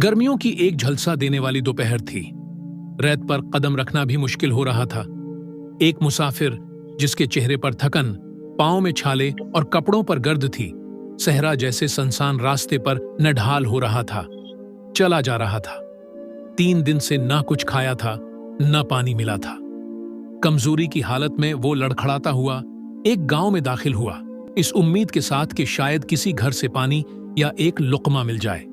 गर्मियों की एक झलसा देने वाली दोपहर थी। रेत पर कदम रखना भी मुश्किल हो रहा था। एक मुसाफिर जिसके चेहरे पर थकन, पांव में छाले और कपड़ों पर गर्द थी, सहरा जैसे सुनसान रास्ते पर नढाल हो रहा था, चला जा रहा था। 3 दिन से ना कुछ खाया था, न पानी मिला था। कमजोरी की हालत में वो लड़खड़ाता हुआ एक गांव में दाखिल हुआ, इस उम्मीद के साथ कि शायद किसी घर से पानी या एक लुक़मा मिल जाए।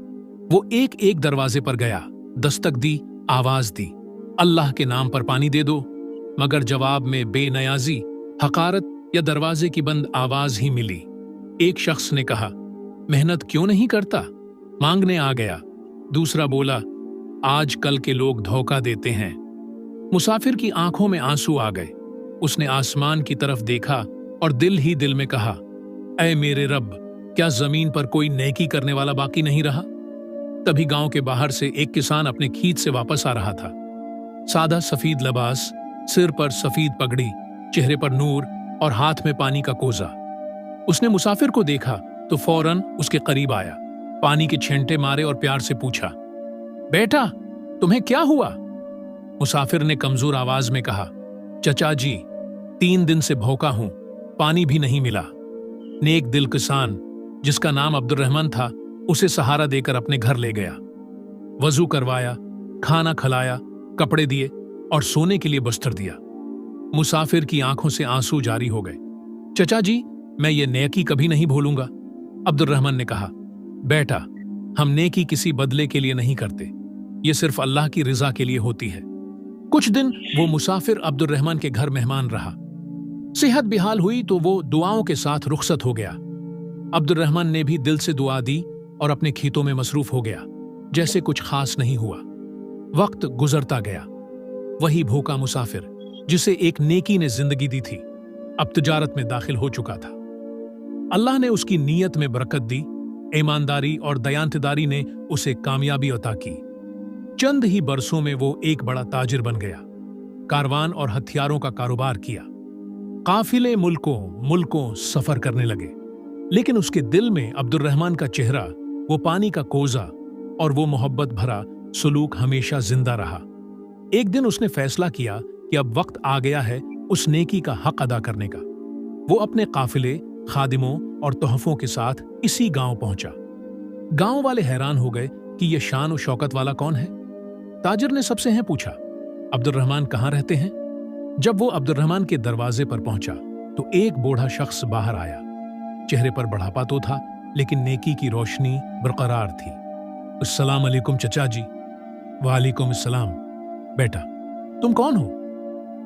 वो एक एक दरवाजे पर गया, दस्तक दी, आवाज दी, अल्लाह के नाम पर पानी दे दो, मगर जवाब में बेनयाजी, हकारत या दरवाजे की बंद आवाज ही मिली। एक शख्स ने कहा, मेहनत क्यों नहीं करता, मांगने आ गया। दूसरा बोला, आज कल के लोग धोखा देते हैं। मुसाफिर की आंखों में आंसू आ गए। उसने आसमान की तरफ देखा और दिल ही दिल में कहा, ऐ मेरे रब, क्या जमीन पर कोई नेकी करने वाला बाकी नहीं रहा? तभी गांव के बाहर से एक किसान अपने खेत से वापस आ रहा था। सादा सफेद लिबास, सिर पर सफेद पगड़ी, चेहरे पर नूर और हाथ में पानी का कोजा। उसने मुसाफिर को देखा तो फौरन उसके करीब आया, पानी के छींटे मारे और प्यार से पूछा, बेटा, तुम्हें क्या हुआ? मुसाफिर ने कमजोर आवाज में कहा, चचा जी, 3 दिन से भूखा हूं, पानी भी नहीं मिला। नेक दिल किसान, जिसका नाम अब्दुर्रहमान था, उसे सहारा देकर अपने घर ले गया। वजू करवाया, खाना खिलाया, कपड़े दिए और सोने के लिए बस्तर दिया। मुसाफिर की आंखों से आंसू जारी हो गए। चचा जी, मैं ये नेकी कभी नहीं भूलूंगा। अब्दुर्रहमान ने कहा, बेटा, हम नेकी किसी बदले के लिए नहीं करते, ये सिर्फ अल्लाह की रिजा के लिए होती है। कुछ दिन वो मुसाफिर अब्दुर्रहमान के घर मेहमान रहा। सेहत बेहाल हुई तो वो दुआओं के साथ रुखसत हो गया। अब्दुर्रहमान ने भी दिल से दुआ दी और अपने खेतों में मसरूफ हो गया, जैसे कुछ खास नहीं हुआ। वक्त गुजरता गया। वही भूखा मुसाफिर जिसे एक नेकी ने जिंदगी दी थी, अब तिजारत में दाखिल हो चुका था। अल्लाह ने उसकी नीयत में बरकत दी। ईमानदारी और दयानतदारी ने उसे कामयाबी अता की। चंद ही बरसों में वो एक बड़ा ताजिर बन गया। कारवान और हथियारों का कारोबार किया। काफिले मुल्कों सफर करने लगे, लेकिन उसके दिल में अब्दुर्रहमान का चेहरा, वो पानी का कोजा और वो मोहब्बत भरा सुलूक हमेशा जिंदा रहा। एक दिन उसने फैसला किया कि अब वक्त आ गया है उस नेकी का हक अदा करने का। वो अपने काफिले, खादिमों और तोहफों के साथ इसी गांव पहुंचा। गांव वाले हैरान हो गए कि ये शान और शौकत वाला कौन है। ताजिर ने सबसे हैं पूछा, अब्दुर्रहमान कहाँ रहते हैं? जब वो अब्दुर्रहमान के दरवाजे पर पहुंचा तो एक बूढ़ा शख्स बाहर आया। चेहरे पर बढ़ापा तो था, लेकिन नेकी की रोशनी बरकरार थी। अस्सलाम अलैकुम चचा जी। वालेकुम अस्सलाम। बेटा, तुम कौन हो?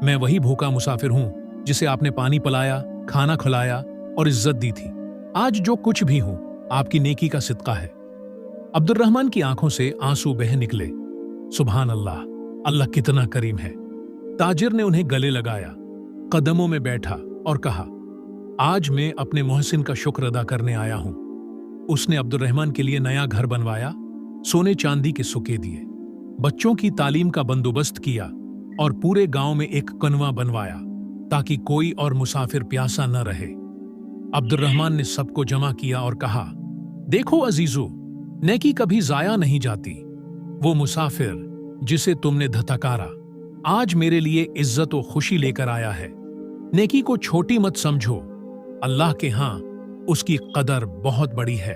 मैं वही भूखा मुसाफिर हूं जिसे आपने पानी पिलाया, खाना खिलाया और इज्जत दी थी। आज जो कुछ भी हूं, आपकी नेकी का सिदका है। अब्दुर्रहमान की आंखों से आंसू बह निकले। सुभान अल्लाह, अल्लाह कितना करीम है। ताजिर ने उन्हें गले लगाया, कदमों में बैठा और कहा, आज मैं अपने मोहसिन का शुक्र अदा करने आया हूं। उसने अब्दुर्रहमान के लिए नया घर बनवाया, सोने चांदी के सुके दिए, बच्चों की तालीम का बंदोबस्त किया और पूरे गांव में एक कनवा बनवाया ताकि कोई और मुसाफिर प्यासा न रहे। अब्दुर्रहमान ने सबको जमा किया और कहा, देखो अजीजों, नेकी कभी जाया नहीं जाती। वो मुसाफिर जिसे तुमने धतकारा, आज मेरे लिए इज्जत और खुशी लेकर आया है। नेकी को छोटी मत समझो, अल्लाह के हां उसकी कदर बहुत बड़ी है।